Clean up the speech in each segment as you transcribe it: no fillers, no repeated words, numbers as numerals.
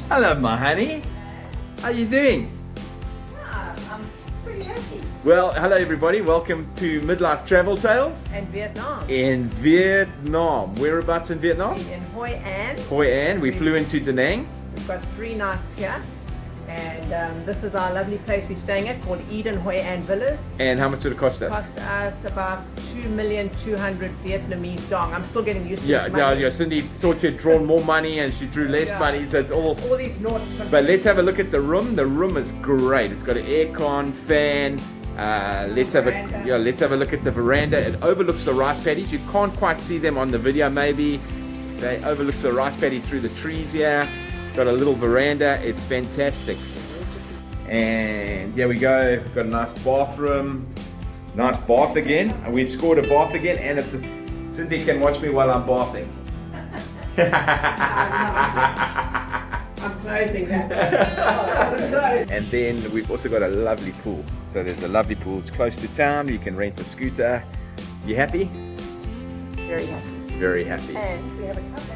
Hello, my honey. How you doing? I'm pretty happy. Well, hello everybody. Welcome to Midlife Travel Tales And Vietnam. in Vietnam. Whereabouts in Vietnam? In Hoi An. Hoi An. We flew into Da Nang. We've got 3 nights here. And this is our lovely place we're staying at called Eden Hoi An Villas. And how much did it cost us? Cost us about 2,200,000 Vietnamese dong. I'm still getting used to this Yeah, money. yeah. Cindy thought she had drawn more money and she drew less Yeah. money, so it's all. All these noughts. But let's have a look at the room. The room is great. It's got an aircon, fan. Let's have a look at the veranda. It overlooks the rice paddies. You can't quite see them on the video. Maybe they overlooks the rice paddies through the trees here. Got a little veranda. It's fantastic. And here we go. Got a nice bathroom. Nice bath again. And we've scored a bath again. And it's Cindy can watch me while I'm bathing. I'm closing that. Oh, it's closed. And then we've also got a lovely pool. So there's a lovely pool. It's close to town. You can rent a scooter. You happy? Very happy. Very happy. And we have a cupboard.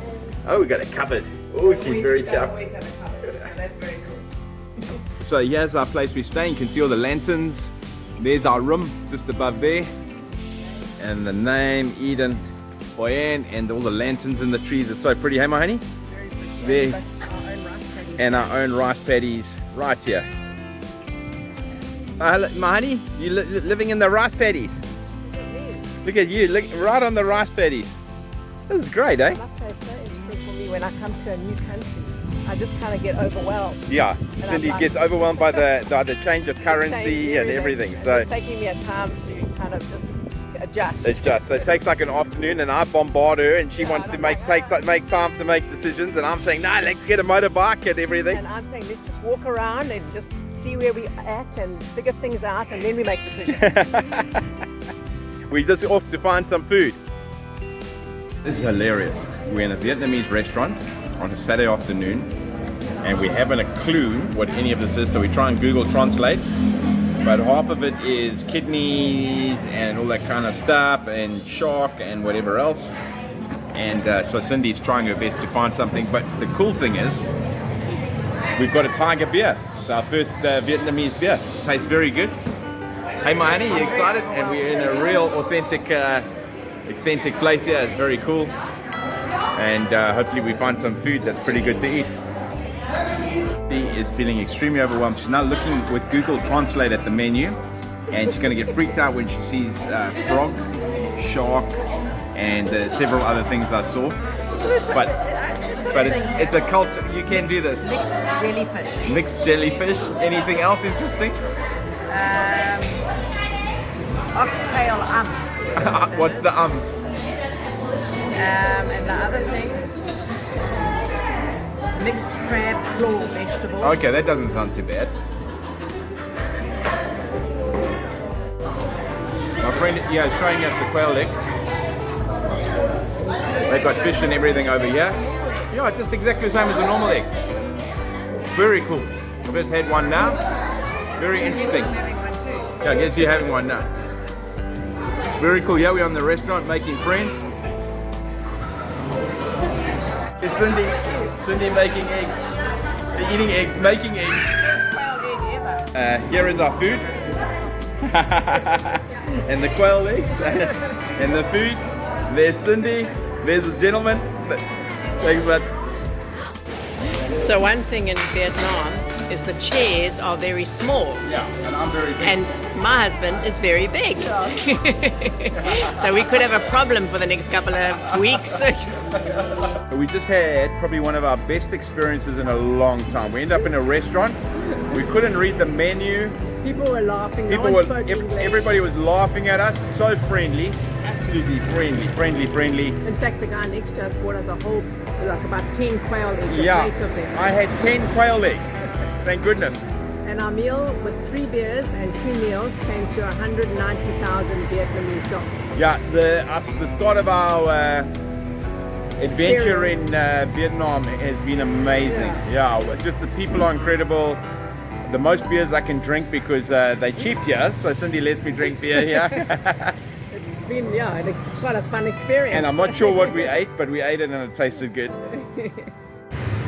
Oh, we got a cupboard. Oh, she's very We chuffed. always have a cupboard. So that's very cool. So here's our place we're staying. You can see all the lanterns. There's our room just above there. And the name, Eden Hoi An, and all the lanterns in the trees are so pretty. Hey, my honey? Very pretty. There. Our own rice paddies. And our own rice paddies right here. Hello, my honey, you living in the rice paddies. Look at you, look right on the rice paddies. This is great, eh? I must say it's so interesting for me when I come to a new country. I just kind of get overwhelmed. Yeah, And Cindy I'm like- gets overwhelmed by the change of currency and everything. So it's taking me a time to kind of just adjust. it's just so it takes like an afternoon, and I bombard her, and she wants to make time to make decisions, and I'm saying, no, let's get a motorbike and everything. And I'm saying, let's just walk around and just see where we're at and figure things out, and then we make decisions. We're just off to find some food. This is hilarious. We're in a Vietnamese restaurant on a Saturday afternoon, and we haven't a clue what any of this is, so we try and Google Translate. But half of it is kidneys and all that kind of stuff, and shark and whatever else. And so Cindy's trying her best to find something. But the cool thing is, we've got a tiger beer. It's our first Vietnamese beer. Tastes very good. Hey, my honey, you excited? And we're in a real authentic place here. It's very cool. And hopefully we find some food that's pretty good to eat. She is feeling extremely overwhelmed. She's now looking with Google Translate at the menu, and she's going to get freaked out when she sees frog, shark, and several other things I saw. But it's a culture. You can do this. Mixed jellyfish. Mixed jellyfish. Anything else interesting? Oxtail What's the and the other thing, mixed crab claw vegetables. Okay, that doesn't sound too bad. My friend, yeah, is showing us a quail leg. They've got fish and everything over here. Yeah, just exactly the same as a normal egg. Very cool. I've just had one now. Very interesting. I'm having one too. Yeah, I guess you're having one now. Very cool. Yeah, we're on the restaurant making friends. It's Cindy making eggs. Eating eggs, making eggs. First quail egg ever. Here is our food. And the quail eggs. And the food. There's Cindy. There's the gentleman. Thanks, bud. So one thing in Vietnam is the chairs are very small. Yeah, and I'm very big. And my husband is very big. So we could have a problem for the next couple of weeks. We just had probably one of our best experiences in a long time. We ended up in a restaurant. We couldn't read the menu. People were laughing. Everybody was laughing at us. So friendly, absolutely friendly. In fact, the guy next to us bought us a whole, like about 10 quail eggs. Yeah, A plate of them. I had 10 quail eggs. Thank goodness. And our meal with 3 beers and 2 meals came to 190,000 Vietnamese dong. Yeah, the start of our adventure in Vietnam has been amazing. Yeah, just the people are incredible. The most beers I can drink because they're cheap here, so Cindy lets me drink beer here. It's been, it's quite a fun experience. And I'm not sure what we ate, but we ate it and it tasted good.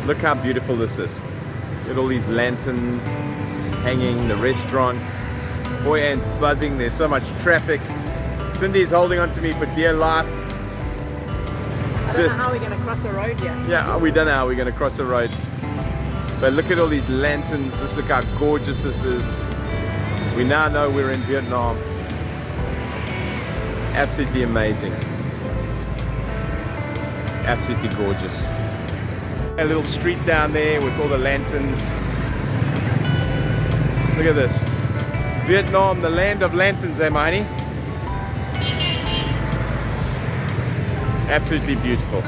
Look how beautiful this is. Look at all these lanterns hanging, the restaurants. Hoi An's buzzing, there's so much traffic. Cindy's holding on to me for dear life. I don't know how we're going to cross the road yet. Yeah, we don't know how we're going to cross the road. But look at all these lanterns. Just look how gorgeous this is. We now know we're in Vietnam. Absolutely amazing. Absolutely gorgeous. A little street down there with all the lanterns. Look at this. Vietnam, the land of lanterns, eh, Miney? Absolutely beautiful.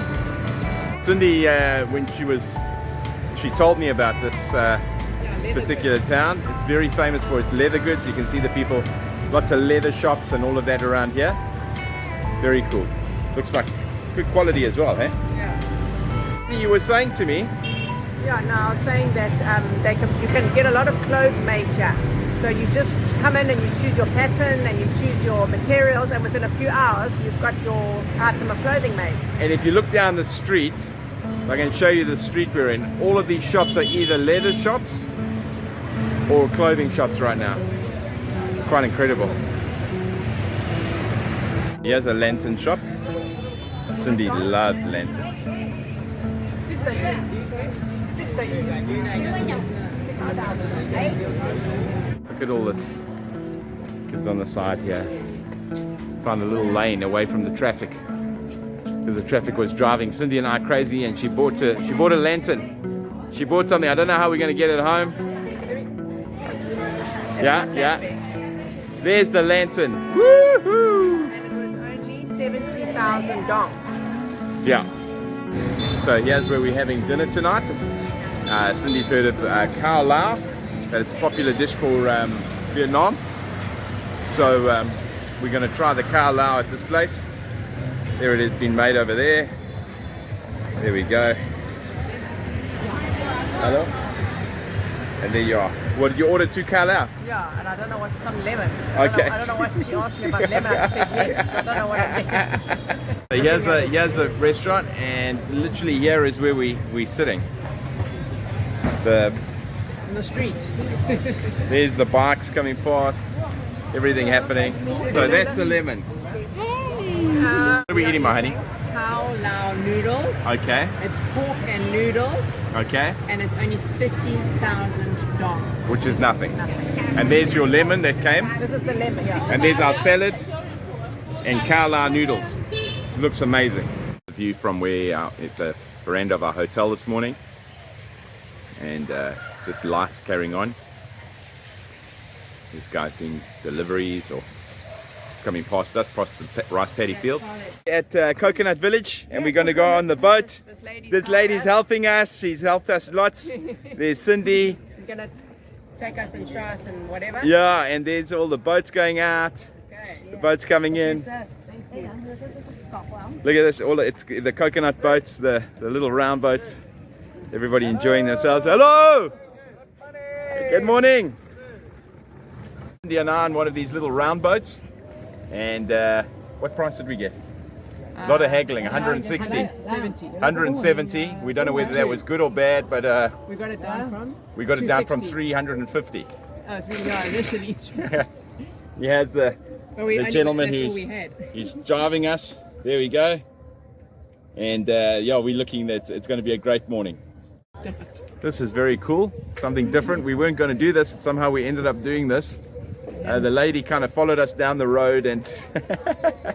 Cindy, when she told me about this particular town. It's very famous for its leather goods. You can see the people, lots of leather shops and all of that around here. Very cool. Looks like good quality as well, eh? Yeah. You were saying to me. Yeah, no, I was saying that you can get a lot of clothes made here. So you just come in and you choose your pattern and you choose your materials, and within a few hours you've got your item of clothing made. And if you look down the street, I can show you the street we're in. All of these shops are either leather shops or clothing shops right now. It's quite incredible. Here's a lantern shop. Cindy loves lanterns. Look at all this. Kids on the side here. Found a little lane away from the traffic because the traffic was driving Cindy and I crazy, and she bought a lantern. She bought something. I don't know how we're going to get it home. Yeah. There's the lantern. Woohoo! And it was only 70,000 dong. Yeah. So here's where we're having dinner tonight. Cindy's heard of khao lao, that it's a popular dish for Vietnam. So we're going to try the khao lao at this place. There it is, been made over there. There we go. Hello. And there you are. What did you order? 2 khao lao? Yeah, and I don't know what, some lemon. Okay. I don't know what she asked me about lemon. I said yes. I don't know what it means. Here's a restaurant, and literally here is where we're sitting. In the street. There's the bikes coming past, everything happening. So that's the lemon. What are we eating, my honey? Khao lao noodles. Okay. It's pork and noodles. Okay. And it's only 30,000 dong. Which is nothing. And there's your lemon that came. This is the lemon, yeah. And there's our salad and khao lao noodles. It looks amazing. The view from where at the veranda of our hotel this morning. And just life carrying on. This guy's doing deliveries or coming past us, past the rice paddy fields. At Coconut Village, and we're going to go on the boat. This lady's helping us. She's helped us lots. There's Cindy. She's going to take us and show us and whatever. Yeah, and there's all the boats going out. Okay, yeah. The boats coming in. Thank you. Look at this. It's the coconut boats, the little round boats. Everybody enjoying themselves. Hello! Good morning. Cindy and I on one of these little round boats. And what price did we get? A lot of haggling, 160. 170. We don't know whether that was good or bad, but we got it down from? We got it down from 350. Oh, initially. He has the gentleman he's driving us. There we go. And yeah, we're looking that it's going to be a great morning. This is very cool, something different. We weren't going to do this, somehow we ended up doing this. The lady kind of followed us down the road, and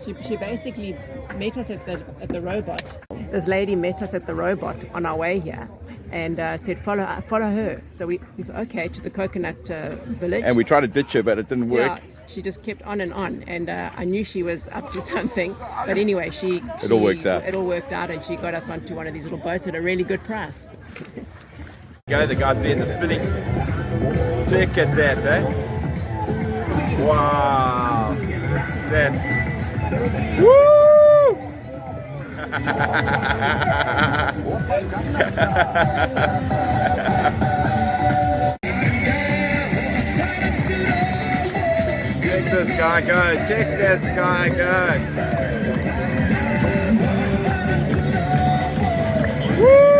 she basically met us at the robot. This lady met us at the robot on our way here, and said follow her. So we thought, okay, to the coconut village. And we tried to ditch her, but it didn't work. Yeah, she just kept on, and I knew she was up to something. But anyway, it all worked out. It all worked out, and she got us onto one of these little boats at a really good price. Go, the guy's there, the spinning. Check at that, eh? Wow, that's woo! Check this guy go! Check this guy go! Woo!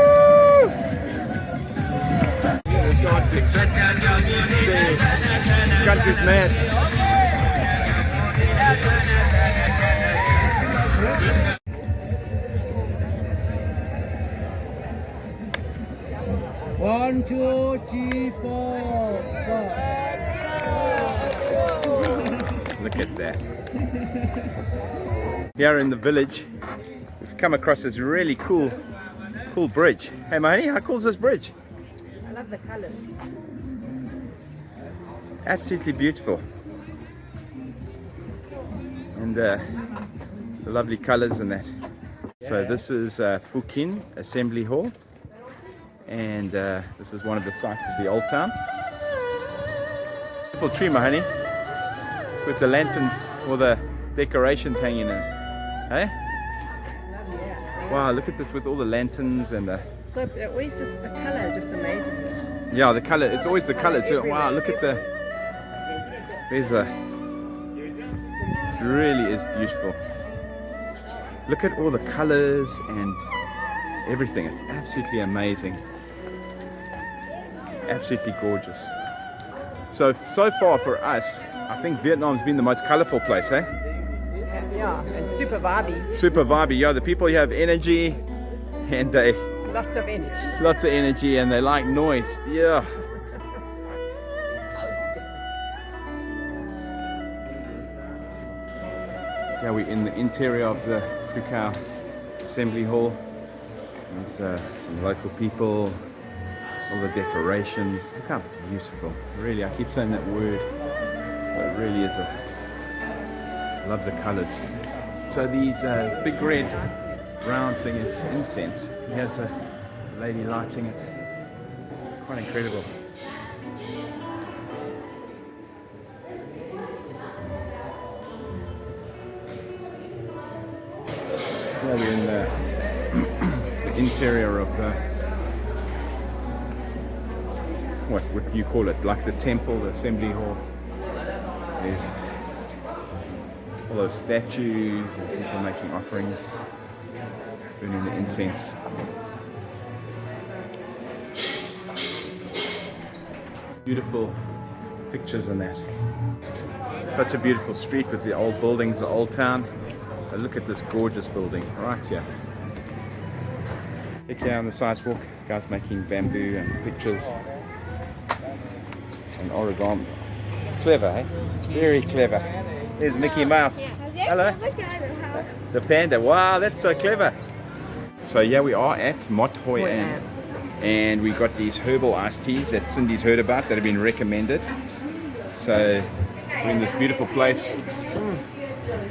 country's mad. One, two, three, four. Look at that. Here in the village, we've come across this really cool bridge. Hey Mahoney, how cool is this bridge? I love the colors. Absolutely beautiful. And the lovely colors and that. So this is Hoi An Assembly Hall. And this is one of the sites of the Old Town. Beautiful tree, Mahoney, with the lanterns or the decorations hanging in. Hey? Wow, look at this with all the lanterns and the... So always just the color just amazes me. Yeah, the color, it's always the color. So, wow, look at the... There's a... It really is beautiful. Look at all the colors and everything. It's absolutely amazing. Absolutely gorgeous. So far for us, I think Vietnam's been the most colorful place, eh? Yeah, and super vibey. Super vibey. Yeah, the people here have energy and they... Lots of energy. Lots of energy and they like noise. Yeah. Yeah, we're in the interior of the Hoi An Assembly Hall. There's some local people, all the decorations. Look how beautiful. Really, I keep saying that word, but it really is I love the colors. So these big red round thing is incense. Here's a lady lighting it. Quite incredible. Yeah, we're in the interior of the, what you call it, like the temple, the assembly hall. There's all those statues and people making offerings, burning the incense. Beautiful pictures in that. Such a beautiful street with the old buildings, the old town. But look at this gorgeous building right here. Check here on the sidewalk, guys making bamboo and pictures and origami. Clever, eh? Very clever. There's Mickey Mouse. Hello. The panda. Wow, that's so clever. So yeah, we are at Mot Hoi An. And we got these herbal iced teas that Cindy's heard about that have been recommended. So we're in this beautiful place.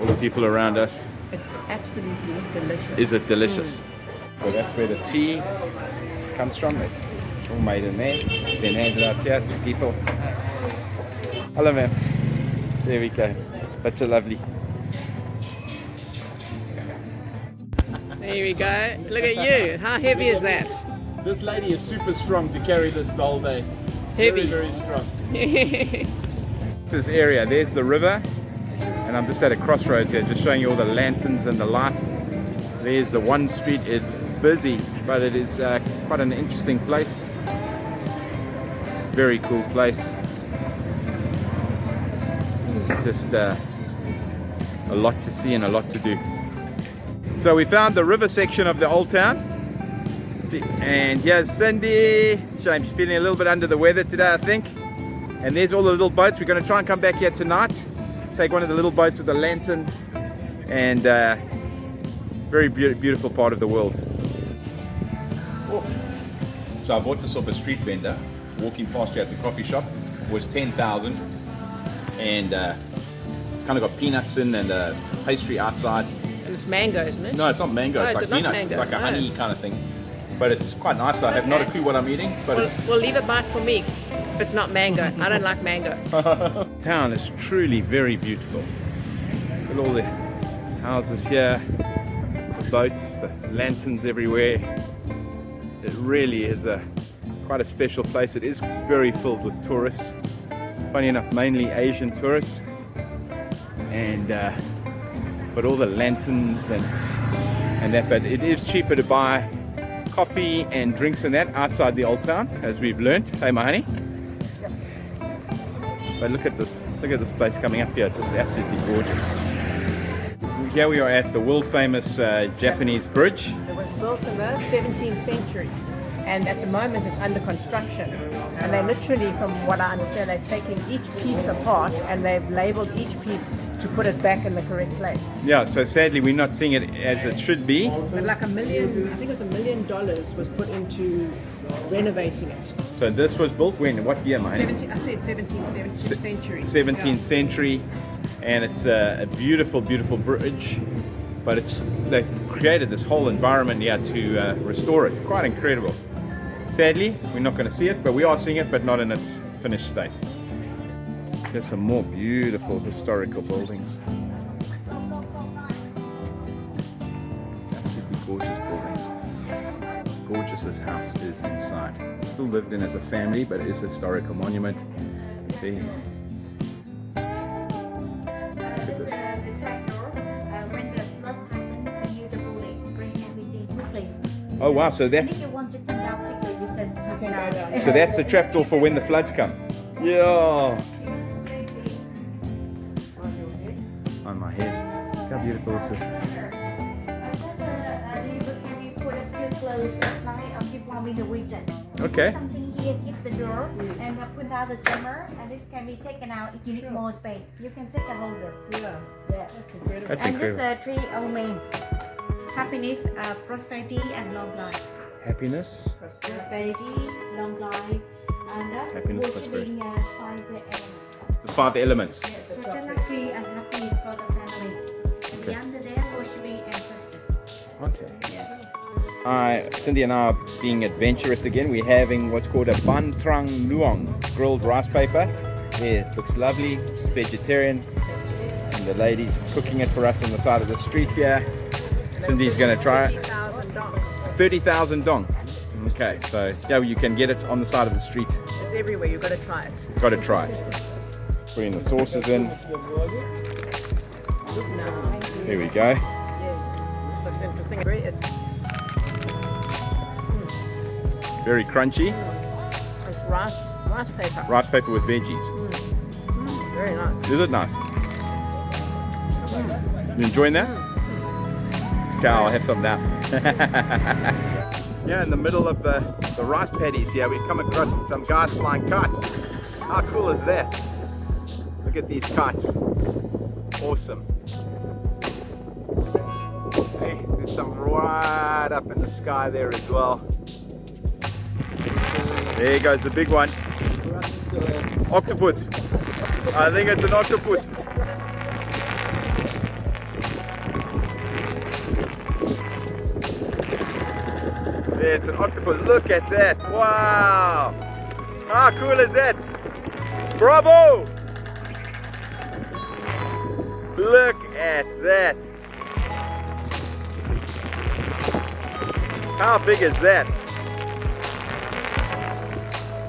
All the people around us. It's absolutely delicious. Is it delicious? So that's where the tea comes from. It's all made in there. Then handed out here to people. Hello, ma'am. There we go. Such a lovely. There we go. Look at you. How heavy is that? This lady is super strong to carry this the whole day. Heavy. Very, very strong. This area, there's the river. And I'm just at a crossroads here, just showing you all the lanterns and the life. There's the one street, it's busy, but it is quite an interesting place. Very cool place. Just a lot to see and a lot to do. So we found the river section of the old town. And here's Cindy. Shame she's feeling a little bit under the weather today, I think. And there's all the little boats. We're going to try and come back here tonight. Take one of the little boats with a lantern, and very beautiful part of the world. Oh. So I bought this off a street vendor. Walking past here at the coffee shop was 10,000, and kind of got peanuts in and pastry outside. It's mango, isn't it? No, it's not mango. It's like peanuts. It's like a honey kind of thing, but it's quite nice. I have not a clue what I'm eating, but we'll leave a bite for me. If it's not mango, I don't like mango. Town is truly very beautiful. Look at all the houses here, the boats, the lanterns everywhere. It really is quite a special place. It is very filled with tourists. Funny enough, mainly Asian tourists. And but all the lanterns and that. But it is cheaper to buy coffee and drinks and that outside the old town, as we've learnt. Hey, my honey. But look at this place coming up here. It's just absolutely gorgeous. Here we are at the world famous Japanese bridge. It was built in the 17th century, and at the moment it's under construction. And they literally, from what I understand, they're taking each piece apart and they've labeled each piece to put it back in the correct place. Yeah, so sadly we're not seeing it as it should be. But like $1 million, I think it was $1 million was put into renovating it. So this was built when? What year, mate? I said 17th century. 17th century, and it's a beautiful, beautiful bridge. But they've created this whole environment here to restore it. Quite incredible. Sadly, we're not going to see it, but we are seeing it, but not in its finished state. There's some more beautiful historical buildings. Absolutely gorgeous buildings. Gorgeous this house is inside. It's still lived in as a family, but it is a historical monument. There. Look at this. When the flood happened, you the building, bring everything to place. Oh wow, so If that's you want to come down quickly, you can take it out. so that's the trapdoor for when the floods come. Yeah. On my head. Look how beautiful this is. We put it too close last night or keep warm in the region. Okay. Something here, keep the door and put out the summer, and this can be taken out if you need more space. You can take a holder. Yeah, that's incredible. That's And incredible. this three main: happiness, prosperity, and long life. Happiness. Prosperity, long life, and that's Happiness, worshiping five elements. The 5 elements. Yes, prosperity and happiness for the family. And Okay. under there, worshiping ancestors. Okay. Yes. Cindy and I are being adventurous again. We're having what's called a Banh nuong, grilled rice paper. Yeah, it looks lovely. It's vegetarian. And the lady's cooking it for us on the side of the street here. Cindy's going to try it. 30,000 dong. 30,000 dong. Okay, so yeah, you can get it on the side of the street. It's everywhere. You've got to try it. Got to try it. Putting the sauces in. Here we go. Yeah, looks interesting. It's Very crunchy. rice paper. Rice paper with veggies. Very nice. Is it nice? You enjoying that? Okay, I'll have some now. Yeah, in the middle of the rice paddies here, we've come across some guys flying kites. How cool is that? Look at these kites. Awesome. Hey, there's some right up in the sky there as well. There goes the big one. Octopus. I think it's an octopus. Yeah, it's an octopus. Look at that. Wow. How cool is that? Bravo. Look at that. How big is that?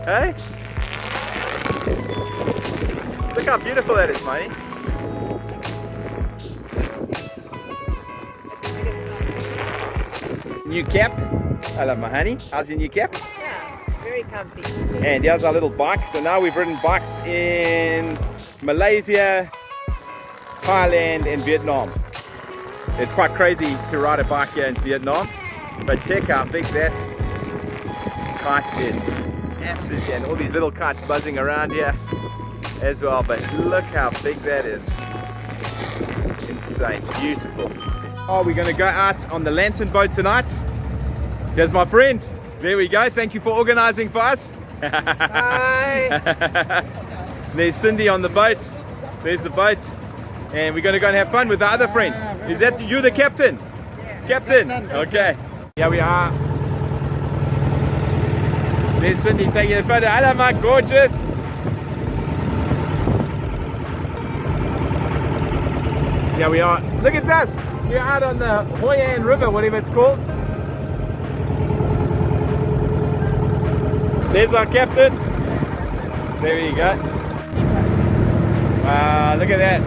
Hey? Look how beautiful that is, mate. New cap. I love my honey. How's your new cap? Yeah, very comfy. And here's our little bike. So now we've ridden bikes in Malaysia, Thailand, and Vietnam. It's quite crazy to ride a bike here in Vietnam, but check how big that kite is. Absolutely, and all these little kites buzzing around here as well, but look how big that is. Insane, beautiful. Oh, we're going to go out on the lantern boat tonight. Here's my friend. There we go. Thank you for organizing for us. Bye. There's Cindy on the boat. There's the boat. And we're going to go and have fun with the other friend. Is that you, the captain? Yeah. Captain? Okay. Here we are. There's Cindy taking a photo. Hello, my gorgeous. Here we are. Look at this. We're out on the Hoi An River, whatever it's called. There's our captain. There you go. Wow, look at that.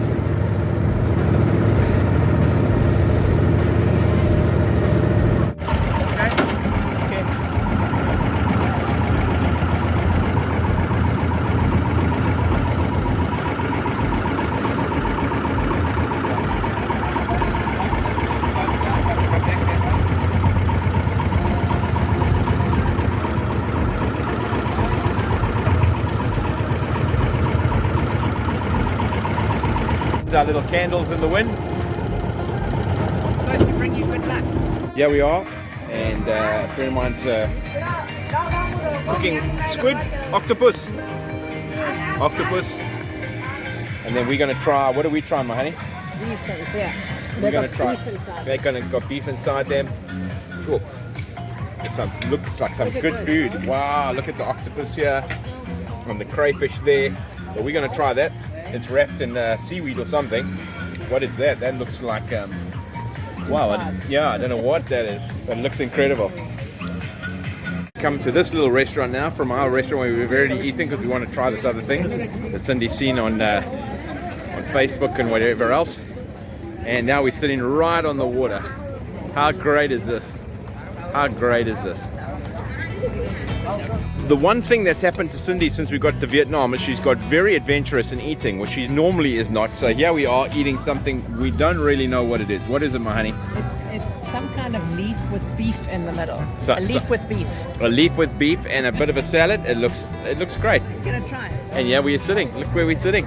our little candles in the wind. Supposed to bring you good luck. Here we are, and friend of mine's cooking squid, octopus, and then we're gonna try. What are we trying, my honey? These things, yeah. We're gonna try. They're gonna got beef inside them. Cool. Looks like some good food. Wow, look at the octopus here and the crayfish there. But we're gonna try that. It's wrapped in seaweed or something. What is that? That looks like wow. I don't know what that is, but it looks incredible. Come to this little restaurant now from our restaurant where we've already eaten because we want to try this other thing that Cindy's seen on Facebook and whatever else. And now we're sitting right on the water. How great is this? How great is this? The one thing that's happened to Cindy since we got to Vietnam is she's got very adventurous in eating, which she normally is not. So here we are eating something we don't really know what it is. What is it, my honey? It's some kind of leaf with beef in the middle. A leaf with beef and a bit of a salad. It looks great. We're gonna try it. And yeah, we're sitting. Look where we're sitting.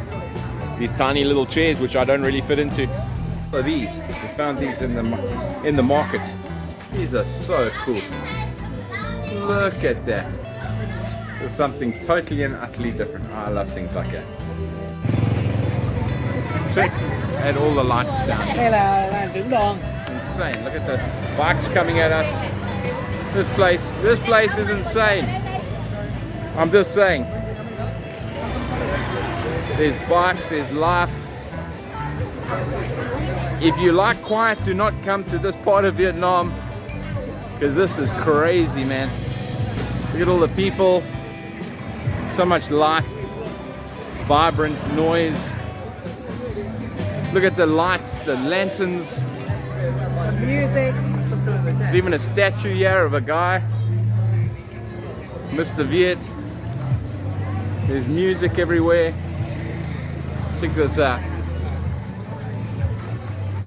These tiny little chairs, which I don't really fit into. So these, we found these in the market. These are so cool. Look at that. There's something totally and utterly different. I love things like that. Check. Add all the lights down. It's insane. Look at the bikes coming at us. This place is insane. I'm just saying. There's bikes, there's life. If you like quiet, do not come to this part of Vietnam, because this is crazy, man. Look at all the people. So much life, vibrant noise. Look at the lights, the lanterns. Music. There's even a statue here of a guy, Mr. Viet. There's music everywhere. Check this out.